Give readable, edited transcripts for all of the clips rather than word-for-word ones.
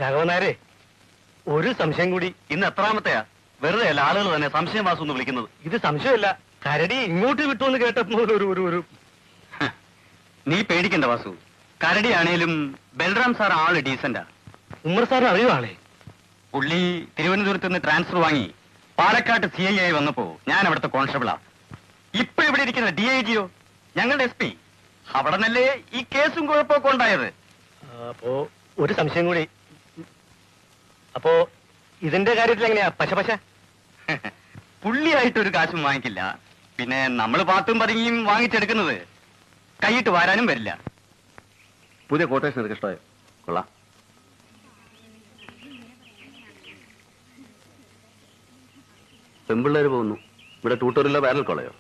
രാഘവനാരെ, ഒരു സംശയം കൂടി. ഇന്ന് എത്രാമത്തെയാ? വെറുതെ അല്ല ആളുകൾ തന്നെ സംശയം വാസു എന്ന് വിളിക്കുന്നത്. ഇത് സംശയമല്ല, കരടി ഇങ്ങോട്ട് വിട്ടുവെന്ന് കേട്ടപ്പോൾ ഒരു നീ പേടിക്കണ്ട വാസു. കരടിയാണേലും ബൽറാം സാർ ആള് ഡീസന്റാ. ഉമ്മർ സാറിന് അറിയോ ആളെ? പുള്ളി തിരുവനന്തപുരത്ത് നിന്ന് ട്രാൻസ്ഫർ വാങ്ങി പാലക്കാട്ട് CI ആയി വന്നപ്പോ ഞാൻ അവിടുത്തെ കോൺസ്റ്റബിളാ. ഇപ്പൊ ഇവിടെ ഇരിക്കുന്ന DIGയോ ഞങ്ങളുടെ SP. അവിടെ നിന്നല്ലേ ഈ കേസും കുഴപ്പമൊക്കെ ഉണ്ടായത്. അപ്പോ ഒരു സംശയം കൂടി. അപ്പോ ഇതിന്റെ കാര്യത്തിൽ എങ്ങനെയാ പശ? പുള്ളിയായിട്ടൊരു കാശും വാങ്ങിക്കില്ല. പിന്നെ നമ്മൾ പാത്തും പതുങ്ങിയും വാങ്ങിച്ചെടുക്കുന്നത് കൈയിട്ട് വാരാനും വരില്ല. പുതിയ കോട്ടേഷൻ നിനക്ക് ഇഷ്ടമായോ? കൊള്ളാം. പെമ്പിള്ളേര് പോകുന്നു. ഇവിടെ ട്യൂട്ടോറിയലോ വേനൽ കൊള്ളയോ?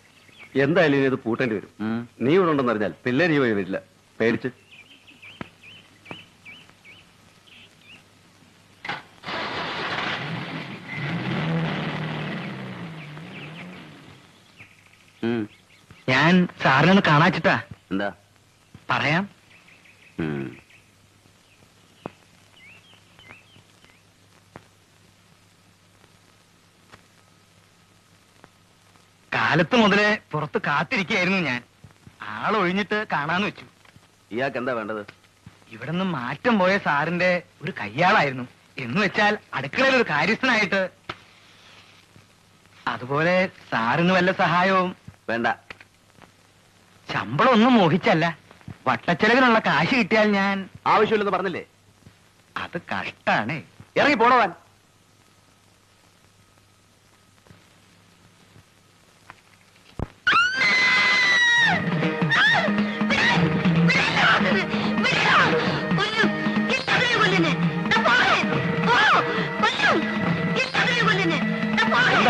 എന്തായാലും ഇനി ഇത് പൂട്ടേണ്ടി വരും. നീ ഇവിടെ ഉണ്ടെന്ന് അറിഞ്ഞാൽ പിള്ളേർ ഈ വഴി വരില്ല, പേടിച്ച്. ഞാൻ സാറിനൊന്ന് കാണാച്ചിട്ടാ. എന്താ പറയാം. കാലത്ത് മുതലേ പുറത്ത് കാത്തിരിക്കുകയായിരുന്നു ഞാൻ. ആളൊഴിഞ്ഞിട്ട് കാണാന്ന് വെച്ചു. ഇയാൾക്ക് എന്താ വേണ്ടത്? ഇവിടെ നിന്ന് മാറ്റം പോയ സാറിന്റെ ഒരു കയ്യാളായിരുന്നു. എന്ന് വെച്ചാൽ അടുക്കളയിൽ ഒരു കാര്യസ്ഥനായിട്ട്. അതുപോലെ സാറിന് വല്ല സഹായവും വേണ്ട. ശമ്പളം ഒന്നും മോഹിച്ചല്ല, വട്ടച്ചെലവിനുള്ള കാശ് കിട്ടിയാൽ ഞാൻ. ആവശ്യമില്ലെന്ന് പറഞ്ഞില്ലേ? അത് കഷ്ടാണ്. ഇറങ്ങി പോണവാൻ.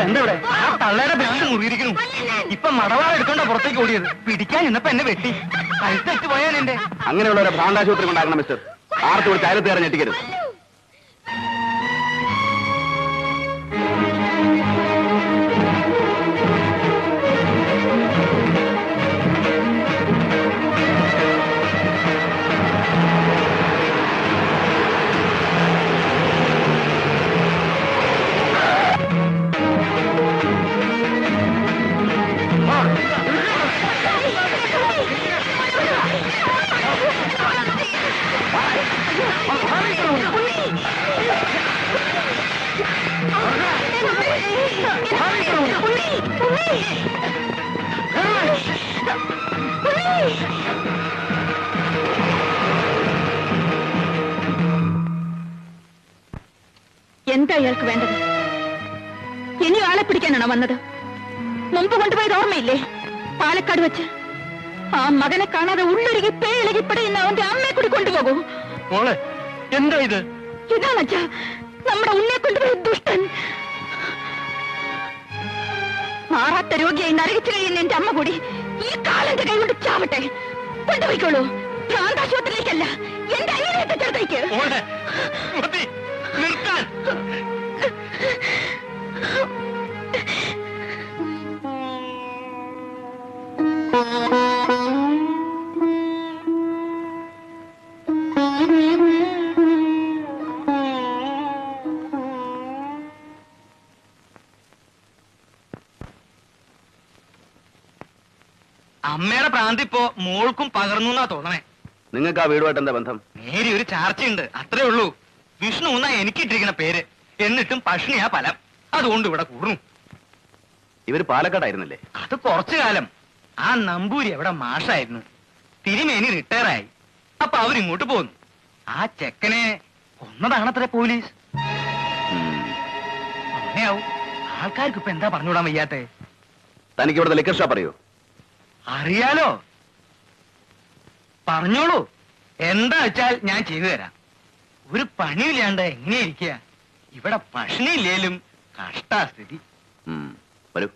എന്താ ഇവിടെ? ആ തള്ളയുടെ ബാഗ് മുറിയിരിക്കുന്നു. ഇപ്പൊ മടവാള എടുക്കണ്ട പുറത്തേക്ക് ഓടിയത്. പിടിക്കാൻ ഇന്നപ്പോ എന്നെ വെട്ടി കഴുത്തെറ്റ് പോയാൻ എന്റെ. അങ്ങനെയുള്ള ഒരു ഭ്രാന്താശുപത്രി ഉണ്ടാക്കണം മിസ്റ്റർ. ആർക്കും ഒരു ചാരത്തേറെ ഞെട്ടിക്കരുത്. എന്താ ഇയാൾക്ക് വേണ്ടത്? ഇനി ആളെ പിടിക്കാനാണോ വന്നത്? മുമ്പ് കൊണ്ടുപോയത് ഓർമ്മയില്ലേ? പാലക്കാട് വെച്ച് ആ മകനെ കാണാതെ ഉള്ളൊരുകി പേയിളകി പിടയുന്ന അവന്റെ അമ്മയെ കൂടി കൊണ്ടുപോകൂ. മോളെ, എന്താ ഇത്? ഇതാണച്ചാ നമ്മുടെ ഉണ്ണിയെ കൊണ്ടുപോയ ദുഷ്ടൻ. മാറാത്ത രോഗിയായി നരകിച്ചു കഴിയുന്ന എന്റെ അമ്മ കൂടി ഈ കാലന്റെ കൈ കൊണ്ട് ചാവട്ടെ. കൊണ്ടുപോയിക്കോളൂ. ഭ്രാന്താശുപത്രിയിലേക്കല്ല, എന്റെ അയ്യത്തെ ചേർത്തേക്ക്. അമ്മയുടെ പ്രാന്തി ഇപ്പോ മോൾക്കും പകർന്നു എന്നാ തോന്നണേ. നിങ്ങൾക്ക് ആ വീടുമായിട്ട് എന്താ ബന്ധം? നേരി ഒരു ചാർച്ചയുണ്ട്, അത്രേ ഉള്ളൂ. വിഷ്ണു എന്നാ എനിക്കിട്ടിരിക്കുന്ന പേര്. എന്നിട്ടും പഷ്ണിയാ ഫലം. അതുകൊണ്ട് ഇവിടെ കൂടുന്നു. ഇവര് പാലക്കാടായിരുന്നില്ലേ? അത് കുറച്ചു കാലം. ആ നമ്പൂരി എവിടെ മാഷായിരുന്നു. തിരുമേനി റിട്ടയറായി. അപ്പൊ അവരിങ്ങോട്ട് പോന്നു. ആ ചെക്കനെ കൊന്നതാണത്ര പോലീസ്. അങ്ങനെയാവും. ആൾക്കാർക്ക് ഇപ്പൊ എന്താ പറഞ്ഞുവിടാൻ വയ്യാത്തെ? തനിക്ക് ഇവിടുത്തെ ലിക്കർ ഷോപ്പ് അറിയോ? അറിയാലോ, പറഞ്ഞോളൂ. എന്താ വെച്ചാൽ ഞാൻ ചെയ്തു തരാം. ഒരു പണിയില്ലാണ്ട് എങ്ങനെ ഇരിക്കുക? ഇവിടെ പഷ്ണിയില്ലേലും കഷ്ടാസ്ഥിതി. വരൂ.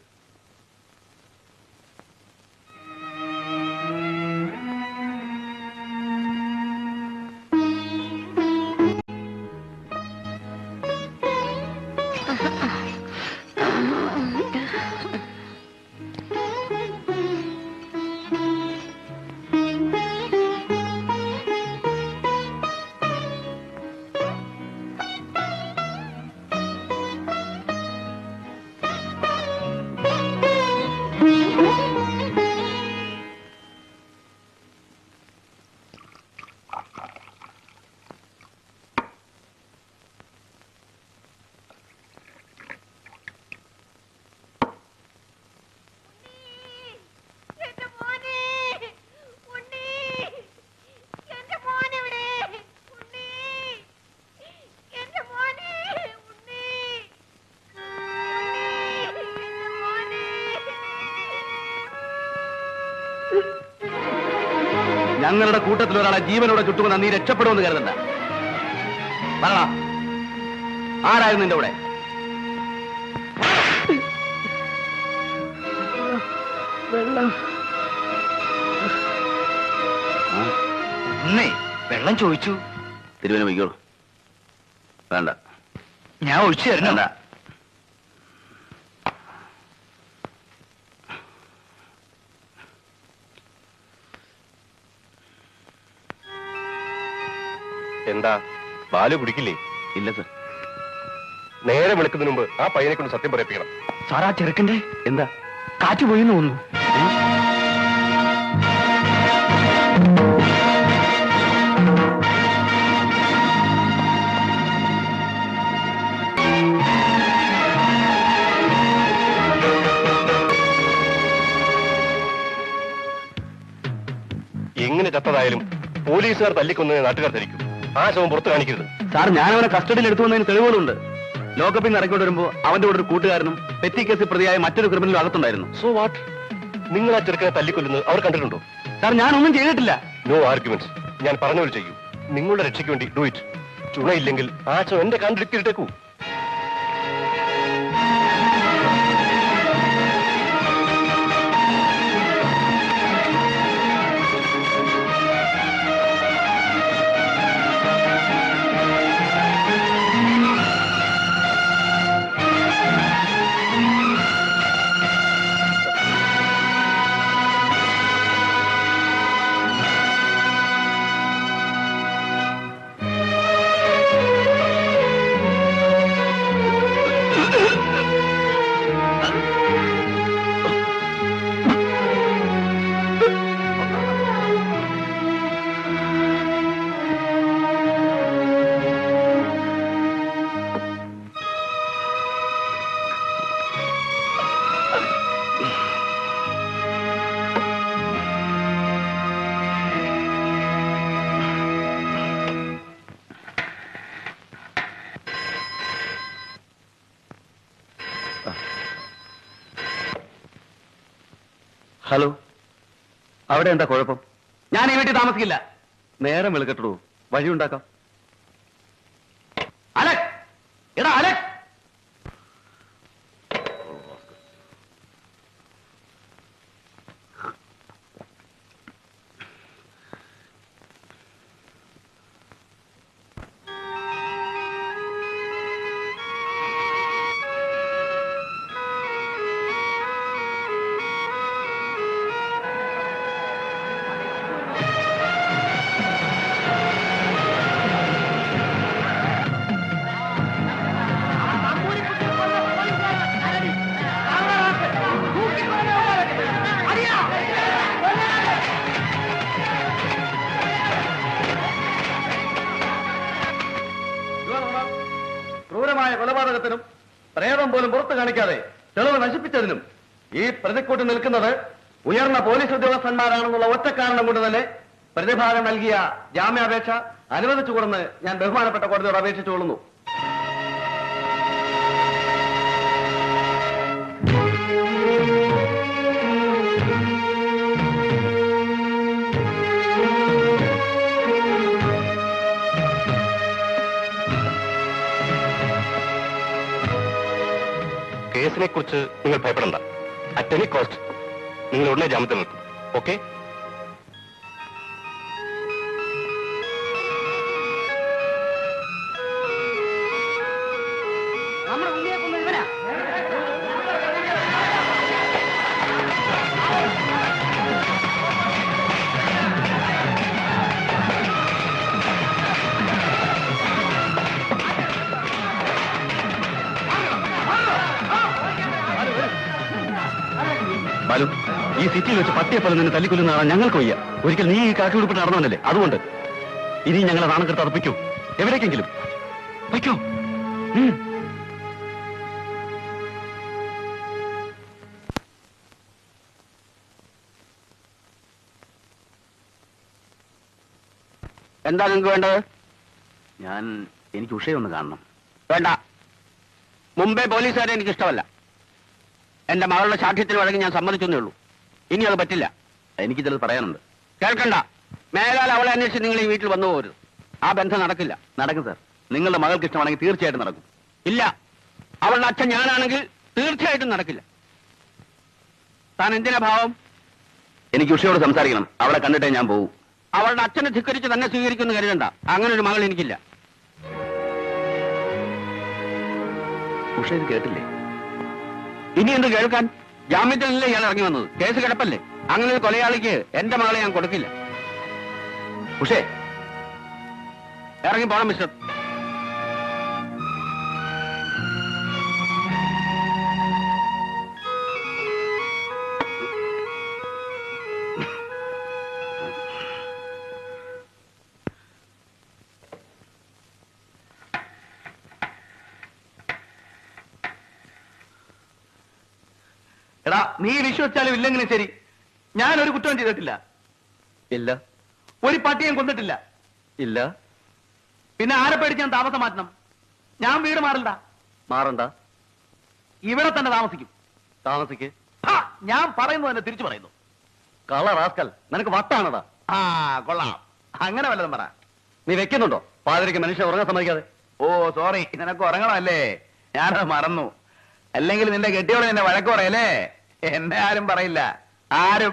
ഞങ്ങളുടെ കൂട്ടത്തിൽ ഒരാളെ ജീവനോടെ ചുട്ടുമെന്ന് നീ രക്ഷപ്പെടുമെന്ന് കരുതണ്ട. പറയണം, ആരായിരുന്നു നിന്റെ കൂടെ? വെള്ളം ചോദിച്ചു. തിരുവന വയ്ക്കോളൂ. വേണ്ട, ഞാൻ ഒഴിച്ചു തരണം. വേണ്ട. എന്താ ബാലു കുടിക്കില്ലേ? ഇല്ല സർ. നേരെ വിളിക്കുന്നതിന് മുമ്പ് ആ പയ്യനെ കൊണ്ട് സത്യം പറയിപ്പിക്കണം. സാർ, ആ ചെറുക്കന്റെ എന്താ? കാറ്റ് പോയി തോന്നുന്നു. എങ്ങനെ ചത്തതായാലും പോലീസുകാർ തല്ലിക്കൊന്നതിന് നാട്ടുകാർ ധരിക്കും. ആ ശവം പുറത്ത് കാണിക്കരുത്. സാർ, ഞാൻ അവനെ കസ്റ്റഡിയിൽ എടുത്തു വന്നതിന് തെളിവുകളുണ്ട്. ലോക്കപ്പിൽ നിന്ന് ഇറക്കിക്കൊണ്ട് വരുമ്പോൾ അവന്റെ കൂടെ ഒരു കൂട്ടുകാരനും പെറ്റി കേസിൽ പ്രതിയായ മറ്റൊരു ക്രിമിനലും അകത്തുണ്ടായിരുന്നു. So what? നിങ്ങൾ ആ ചെറുക്കനെ തല്ലിക്കൊല്ലുന്നത് അവർ കണ്ടിട്ടുണ്ടോ? സാർ, ഞാനൊന്നും ചെയ്തിട്ടില്ല. No arguments. ഞാൻ പറഞ്ഞ ചെയ്യൂ. നിങ്ങളുടെ രക്ഷയ്ക്ക് വേണ്ടി ഡു ഇറ്റ്. ചുണയില്ലെങ്കിൽ ആ ശവം എന്റെ കണ്ടിരിക്കിട്ടേക്കൂ. ഹലോ, അവിടെ എന്താ കുഴപ്പം? ഞാൻ ഈ വീട്ടിൽ താമസിക്കില്ല. നേരം വെളുക്കട്ടോ, വഴിയുണ്ടാക്കാം. അലക്, എടാ അലക്. ക്രൂരമായ കൊലപാതകത്തിനും പ്രേതം പോലും പുറത്തു കാണിക്കാതെ തെളിവ് നശിപ്പിച്ചതിനും ഈ പ്രതിക്കൂട്ട് നിൽക്കുന്നത് ഉയർന്ന പോലീസ് ഉദ്യോഗസ്ഥന്മാരാണെന്നുള്ള ഒറ്റ കാരണം കൊണ്ട് തന്നെ പ്രതിഭാഗം നൽകിയ ജാമ്യാപേക്ഷ അനുവദിച്ചുകൊണ്ടെന്ന് ഞാൻ ബഹുമാനപ്പെട്ട കോടതിയോട് അപേക്ഷിച്ചുകൊള്ളുന്നു. കേസിനെ കുറിച്ച് നിങ്ങൾ ഭയപ്പെടണ്ട. അറ്റ് എനി കോസ്റ്റ് നിങ്ങൾ ഉടനെ ജാമ്യത്തിൽ നിൽക്കും. ഓക്കെ? ബാലു, ഈ സിറ്റിയിൽ വെച്ച് പട്ടിയെപ്പോലെ നിന്നെ തല്ലിക്കൊല്ലുന്നതാണ് ഞങ്ങൾക്ക് വയ്യ. ഒരിക്കൽ നീ ഈ കാക്കി ഉടുപ്പിട്ട് നടന്നവനല്ലേ, അതുകൊണ്ട് ഇനി ഞങ്ങളെ നാണം കെടുത്ത് അർപ്പിക്കൂ. എവിടേക്കെങ്കിലും വയ്ക്കോ. എന്താ നിങ്ങൾക്ക് വേണ്ടത്? എനിക്ക് ഉഷയൊന്ന് കാണണം. വേണ്ട, മുംബൈ പോലീസുകാരെ എനിക്ക് ഇഷ്ടമല്ല. എന്റെ മകളുടെ സാക്ഷ്യത്തിൽ വഴങ്ങി ഞാൻ സമ്മതിച്ചെന്നേ ഉള്ളൂ. ഇനി അത് പറ്റില്ല. എനിക്ക് ചിലത് പറയാനുണ്ട്. കേൾക്കണ്ട. മേലാൽ അവളെ അന്വേഷിച്ച് നിങ്ങൾ ഈ വീട്ടിൽ വന്നു പോകരുത്. ആ ബന്ധം നടക്കില്ല. നടക്കും സാർ. നിങ്ങളുടെ മകൾക്ക് ഇഷ്ടമാണെങ്കിൽ തീർച്ചയായിട്ടും നടക്കും. ഇല്ല, അവളുടെ അച്ഛൻ ഞാനാണെങ്കിൽ തീർച്ചയായിട്ടും നടക്കില്ല. താൻ എന്തിനാ ഭാവം? എനിക്ക് ഉഷയോട് സംസാരിക്കണം. അവളെ കണ്ടിട്ടേ ഞാൻ പോകും. അവളുടെ അച്ഛനെ ധിക്കരിച്ച് തന്നെ സ്വീകരിക്കുമെന്ന് കരുതണ്ട. അങ്ങനെ ഒരു മകൾ എനിക്കില്ല. ഉഷ ഇത് കേട്ടില്ലേ? ഇനി എന്ത് കേൾക്കാൻ? ജാമ്യത്തിനല്ലേ ഇയാൾ ഇറങ്ങി വന്നത്? കേസ് കിടപ്പല്ലേ? അങ്ങനെ ഒരു കൊലയാളിക്ക് എന്റെ മകളെ ഞാൻ കൊടുക്കില്ല. ഉഷേ, ഇറങ്ങി പോണം മിസ്റ്റർ. എടാ, നീ വിശ്വസിച്ചാലും ഇല്ലെങ്കിലും ശരി, ഞാൻ ഒരു കുറ്റവും ചെയ്തിട്ടില്ല. ഇല്ല. ഒരു പട്ടിയും കൊന്നിട്ടില്ല. ഇല്ല. പിന്നെ ആരെ പേടിച്ച് ഞാൻ താമസം മാറ്റണം? ഞാൻ വീട് മാറണ്ട. മാറണ്ട. ഇവിടെ തന്നെ താമസിക്കും. താമസിക്ക്. ഞാൻ പറയുന്നു തന്നെ തിരിച്ചു പറയുന്നു. കള റാസ്കൽ, നിനക്ക് വട്ടാണതാ. ആ കൊള്ളാം. അങ്ങനെ വല്ലതും പറ. നീ വെക്കുന്നുണ്ടോ പാതിരിക്ക് മനുഷ്യൻ ഉറങ്ങാൻ സമ്മതിക്കാതെ? ഓ സോറി, നിനക്ക് ഉറങ്ങണമല്ലേ? ഞാനത് മറന്നു. അല്ലെങ്കിൽ നിന്റെ കെട്ടിയോടെ നിന്നെ വഴക്ക് പറയല്ലേ? എന്നെ ആരും പറയില്ല. ആരും